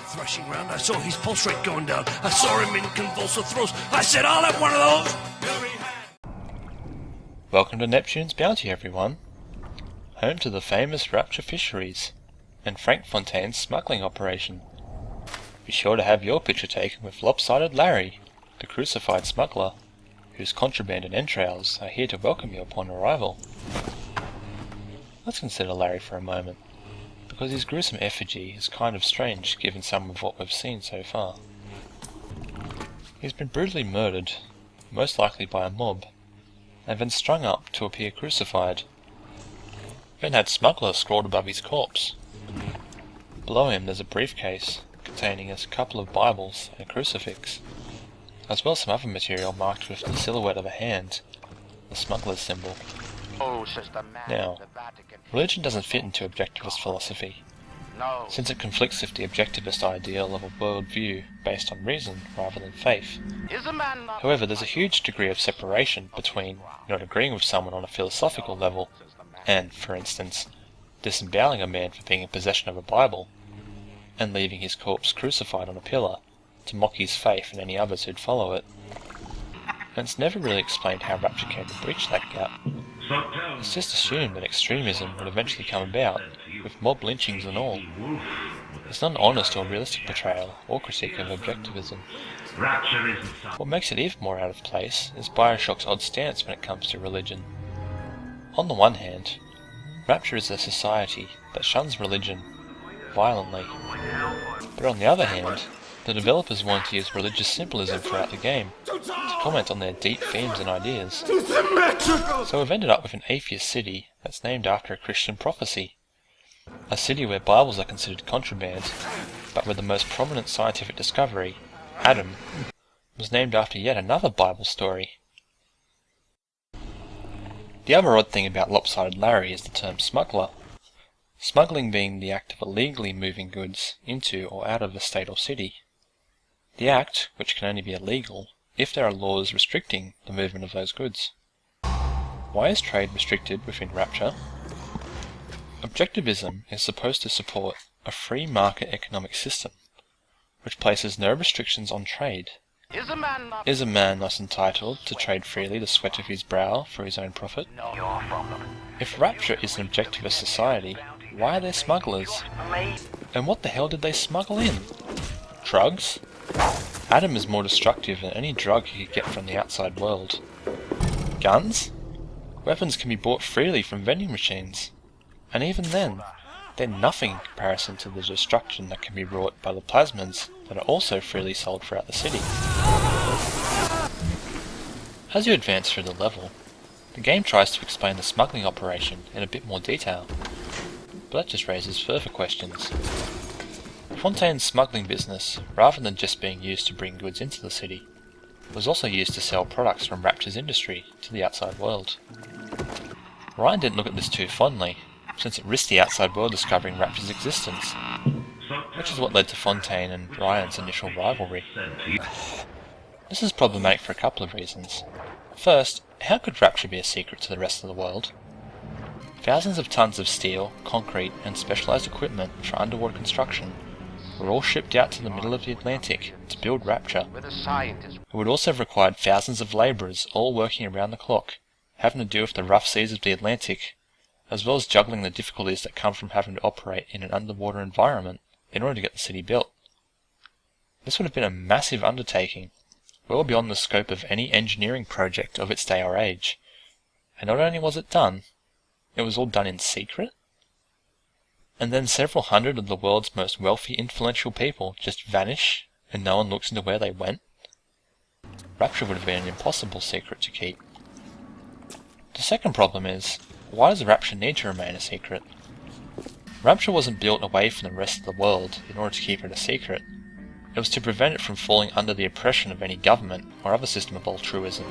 thrashing round. I saw his pulse rate going down. I saw him in convulsive throes. I said, I'll have one of those! Welcome to Neptune's Bounty, everyone. Home to the famous Rapture fisheries and Frank Fontaine's smuggling operation. Be sure to have your picture taken with Lopsided Larry, the crucified smuggler, whose contraband and entrails are here to welcome you upon arrival. Let's consider Larry for a moment, because his gruesome effigy is kind of strange given some of what we've seen so far. He's been brutally murdered, most likely by a mob, and then strung up to appear crucified. Then had smuggler scrawled above his corpse. Below him there's a briefcase containing a couple of Bibles and a crucifix, as well as some other material marked with the silhouette of a hand, the smuggler's symbol. Now, religion doesn't fit into objectivist philosophy, since it conflicts with the objectivist ideal of a worldview based on reason rather than faith. However, there's a huge degree of separation between not agreeing with someone on a philosophical level and, for instance, disemboweling a man for being in possession of a Bible, and leaving his corpse crucified on a pillar to mock his faith and any others who'd follow it. And it's never really explained how Rapture came to breach that gap. It's just assumed that extremism would eventually come about, with mob lynchings and all. It's not an honest or realistic portrayal or critique of objectivism. What makes it even more out of place is Bioshock's odd stance when it comes to religion. On the one hand, Rapture is a society that shuns religion violently, but on the other hand, the developers want to use religious symbolism throughout the game to comment on their deep themes and ideas. So we've ended up with an atheist city that's named after a Christian prophecy. A city where Bibles are considered contraband, but where the most prominent scientific discovery, Adam, was named after yet another Bible story. The other odd thing about Lopsided Larry is the term smuggler. Smuggling being the act of illegally moving goods into or out of a state or city. The act, which can only be illegal if there are laws restricting the movement of those goods. Why is trade restricted within Rapture? Objectivism is supposed to support a free market economic system, which places no restrictions on trade. Is a man thus entitled to trade freely the sweat of his brow for his own profit? If Rapture is an objectivist society, why are there smugglers? And what the hell did they smuggle in? Drugs? Adam is more destructive than any drug you could get from the outside world. Guns? Weapons can be bought freely from vending machines. And even then, they're nothing in comparison to the destruction that can be wrought by the plasmids that are also freely sold throughout the city. As you advance through the level, the game tries to explain the smuggling operation in a bit more detail, but that just raises further questions. Fontaine's smuggling business, rather than just being used to bring goods into the city, was also used to sell products from Rapture's industry to the outside world. Ryan didn't look at this too fondly, since it risked the outside world discovering Rapture's existence, which is what led to Fontaine and Ryan's initial rivalry. This is problematic for a couple of reasons. First, how could Rapture be a secret to the rest of the world? Thousands of tons of steel, concrete, and specialized equipment for underwater construction were all shipped out to the middle of the Atlantic to build Rapture. It would also have required thousands of labourers all working around the clock, having to deal with the rough seas of the Atlantic, as well as juggling the difficulties that come from having to operate in an underwater environment in order to get the city built. This would have been a massive undertaking, well beyond the scope of any engineering project of its day or age. And not only was it done, it was all done in secret. And then several hundred of the world's most wealthy, influential people just vanish, and no one looks into where they went. Rapture would have been an impossible secret to keep. The second problem is, why does Rapture need to remain a secret? Rapture wasn't built away from the rest of the world in order to keep it a secret. It was to prevent it from falling under the oppression of any government or other system of altruism.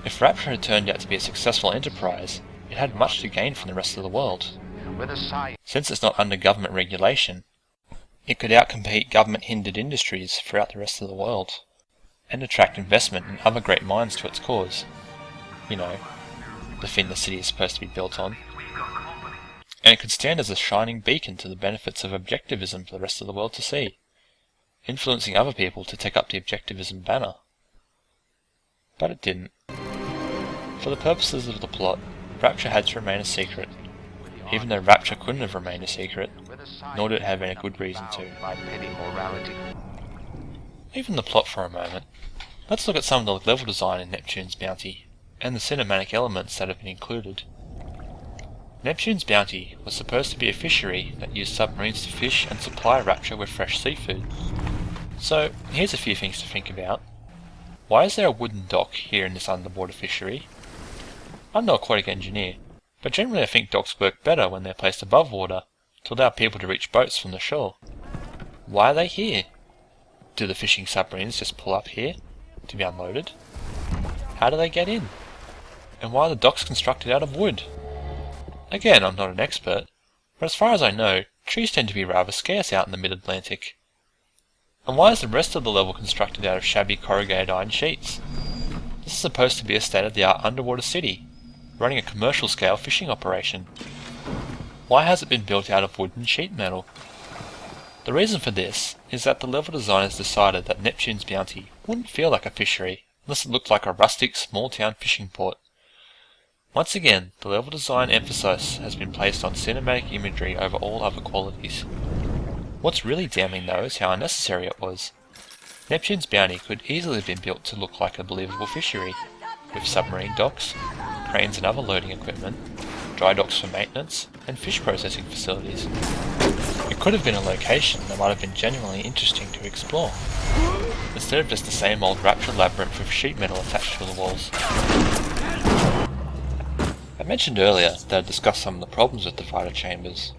If Rapture had turned out to be a successful enterprise, it had much to gain from the rest of the world. Since it's not under government regulation, it could outcompete government-hindered industries throughout the rest of the world, and attract investment in other great minds to its cause. You know, the thing the city is supposed to be built on. And it could stand as a shining beacon to the benefits of objectivism for the rest of the world to see. influencing other people to take up the objectivism banner. But it didn't. For the purposes of the plot, Rapture had to remain a secret, even though Rapture couldn't have remained a secret, nor did it have any good reason to. Leaving the plot for a moment, let's look at some of the level design in Neptune's Bounty, and the cinematic elements that have been included. Neptune's Bounty was supposed to be a fishery that used submarines to fish and supply Rapture with fresh seafood. So, here's a few things to think about. Why is there a wooden dock here in this underwater fishery? I'm no aquatic engineer, but generally I think docks work better when they're placed above water, to allow people to reach boats from the shore. Why are they here? Do the fishing submarines just pull up here to be unloaded? How do they get in? And why are the docks constructed out of wood? Again, I'm not an expert, but as far as I know, trees tend to be rather scarce out in the mid-Atlantic. And why is the rest of the level constructed out of shabby corrugated iron sheets? This is supposed to be a state-of-the-art underwater city, running a commercial-scale fishing operation. Why has it been built out of wood and sheet metal? The reason for this is that the level designers decided that Neptune's Bounty wouldn't feel like a fishery unless it looked like a rustic small-town fishing port. Once again, the level design emphasis has been placed on cinematic imagery over all other qualities. What's really damning though is how unnecessary it was. Neptune's Bounty could easily have been built to look like a believable fishery, with submarine docks, cranes and other loading equipment, dry docks for maintenance, and fish processing facilities. It could have been a location that might have been genuinely interesting to explore, instead of just the same old Rapture labyrinth with sheet metal attached to the walls. I mentioned earlier that I discussed some of the problems with the fighter chambers,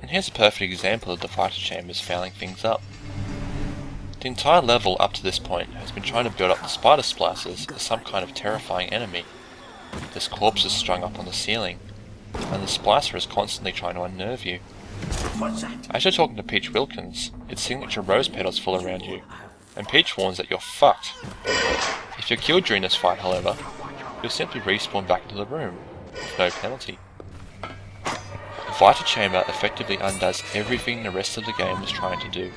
and here's a perfect example of the fighter chambers fouling things up. The entire level up to this point has been trying to build up the spider splicers as some kind of terrifying enemy. There's corpses strung up on the ceiling, and the splicer is constantly trying to unnerve you. As you're talking to Peach Wilkins, its signature rose petals fall around you, and Peach warns that you're fucked. If you're killed during this fight, however, you'll simply respawn back into the room, with no penalty. The fighter chamber effectively undoes everything the rest of the game was trying to do.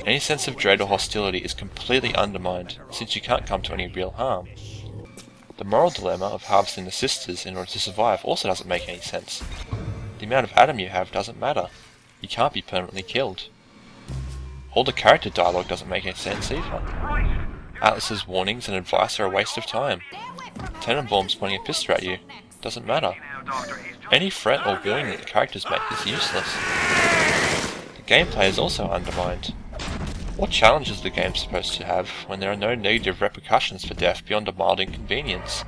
Any sense of dread or hostility is completely undermined, since you can't come to any real harm. The moral dilemma of harvesting the sisters in order to survive also doesn't make any sense. The amount of atom you have doesn't matter. You can't be permanently killed. All the character dialogue doesn't make any sense either. Atlas's warnings and advice are a waste of time. Tenenbaum's pointing a pistol at you doesn't matter. Any threat or warning that the characters make is useless. The gameplay is also undermined. What challenge is the game supposed to have when there are no negative repercussions for death beyond a mild inconvenience?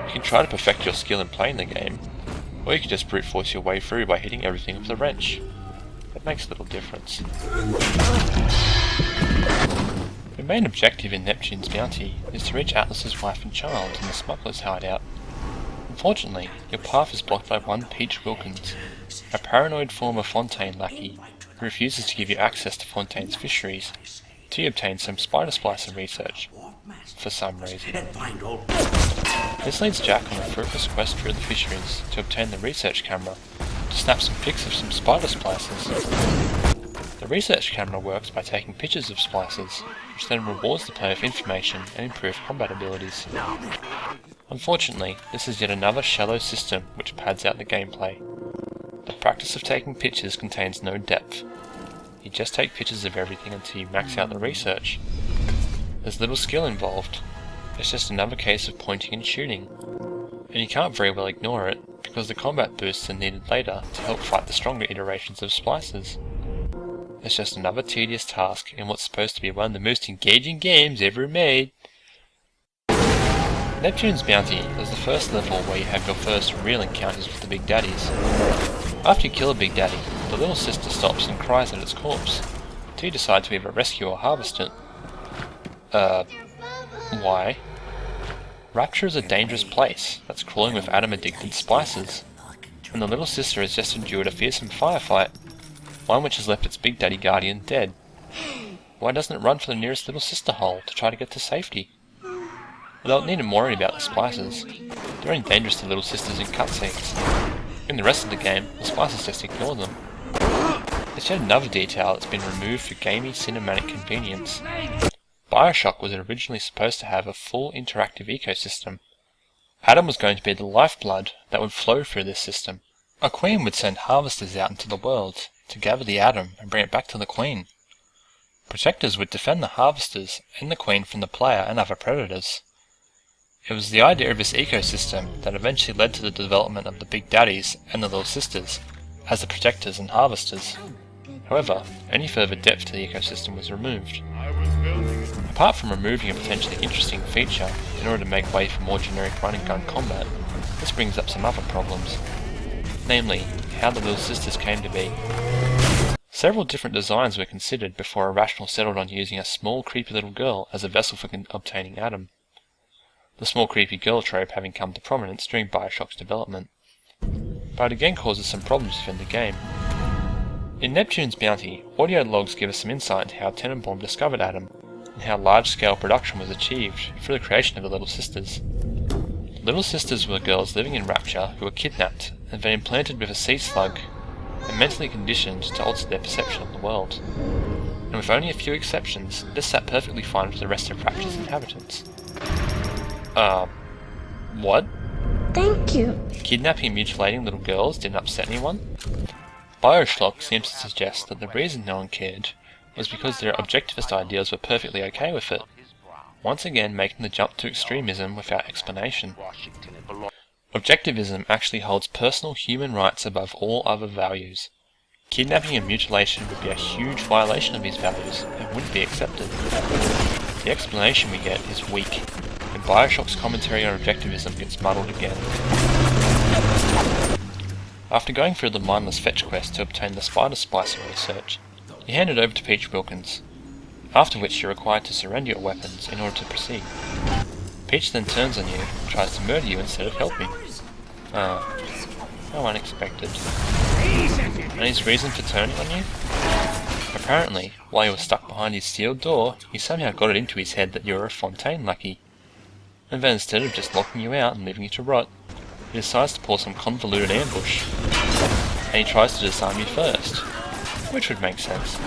You can try to perfect your skill in playing the game, or you can just brute force your way through by hitting everything with a wrench. It makes little difference. The main objective in Neptune's Bounty is to reach Atlas's wife and child in the smuggler's hideout. Unfortunately, your path is blocked by one Peach Wilkins, a paranoid former Fontaine lackey who refuses to give you access to Fontaine's fisheries till you obtain some spider splicer research, for some reason. This leads Jack on a fruitless quest through the fisheries to obtain the research camera to snap some pics of some spider splicers. The research camera works by taking pictures of splicers, which then rewards the player with information and improved combat abilities. Unfortunately, this is yet another shallow system which pads out the gameplay. The practice of taking pictures contains no depth. You just take pictures of everything until you max out the research. There's little skill involved. It's just another case of pointing and shooting. And you can't very well ignore it, because the combat boosts are needed later to help fight the stronger iterations of splicers. It's just another tedious task in what's supposed to be one of the most engaging games ever made. Neptune's Bounty is the first level where you have your first real encounters with the Big Daddies. After you kill a Big Daddy, the little sister stops and cries at its corpse, until you decide to either rescue or harvest it. Why? Rapture is a dangerous place that's crawling with atom-addicted splicers, and the little sister has just endured a fearsome firefight, one which has left its Big Daddy guardian dead. Why doesn't it run for the nearest little sister hole to try to get to safety? Without needing to worry about the splicers, they're only dangerous to little sisters in cutscenes. In the rest of the game, the splicers just ignore them. It's yet another detail that's been removed for gamey cinematic convenience. Bioshock was originally supposed to have a full interactive ecosystem. Adam was going to be the lifeblood that would flow through this system. A queen would send harvesters out into the world to gather the Adam and bring it back to the queen. Protectors would defend the harvesters and the queen from the player and other predators. It was the idea of this ecosystem that eventually led to the development of the Big Daddies and the Little Sisters as the protectors and harvesters. However, any further depth to the ecosystem was removed. Apart from removing a potentially interesting feature in order to make way for more generic run-and-gun combat, this brings up some other problems. Namely, how the Little Sisters came to be. Several different designs were considered before Irrational settled on using a small creepy little girl as a vessel for obtaining Adam. The small creepy girl trope having come to prominence during Bioshock's development. But it again causes some problems within the game. In Neptune's Bounty, audio logs give us some insight into how Tenenbaum discovered Adam, and how large-scale production was achieved through the creation of the Little Sisters. The Little Sisters were girls living in Rapture who were kidnapped and then implanted with a sea slug and mentally conditioned to alter their perception of the world. And with only a few exceptions, this sat perfectly fine with the rest of Rapture's inhabitants. What? Thank you. Kidnapping and mutilating little girls didn't upset anyone? Bioshock seems to suggest that the reason no one cared was because their objectivist ideas were perfectly okay with it, once again making the jump to extremism without explanation. Objectivism actually holds personal human rights above all other values. Kidnapping and mutilation would be a huge violation of these values and wouldn't be accepted. The explanation we get is weak, and Bioshock's commentary on objectivism gets muddled again. After going through the mindless fetch quest to obtain the spider spice for research, you hand it over to Peach Wilkins, after which you're required to surrender your weapons in order to proceed. Peach then turns on you and tries to murder you instead of helping. How unexpected. And his reason for turning on you? Apparently, while you were stuck behind his sealed door, he somehow got it into his head that you were a Fontaine lucky. And then instead of just locking you out and leaving you to rot, he decides to pull some convoluted ambush. And he tries to disarm you first, which would make sense.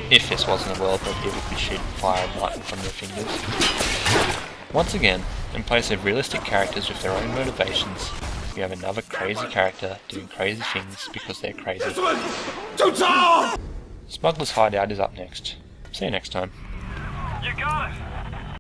If this wasn't a world where people could shoot fire and lightning from their fingers. Once again, in place of realistic characters with their own motivations, we have another crazy character doing crazy things because they're crazy. Smuggler's Hideout is up next. See you next time. You got it!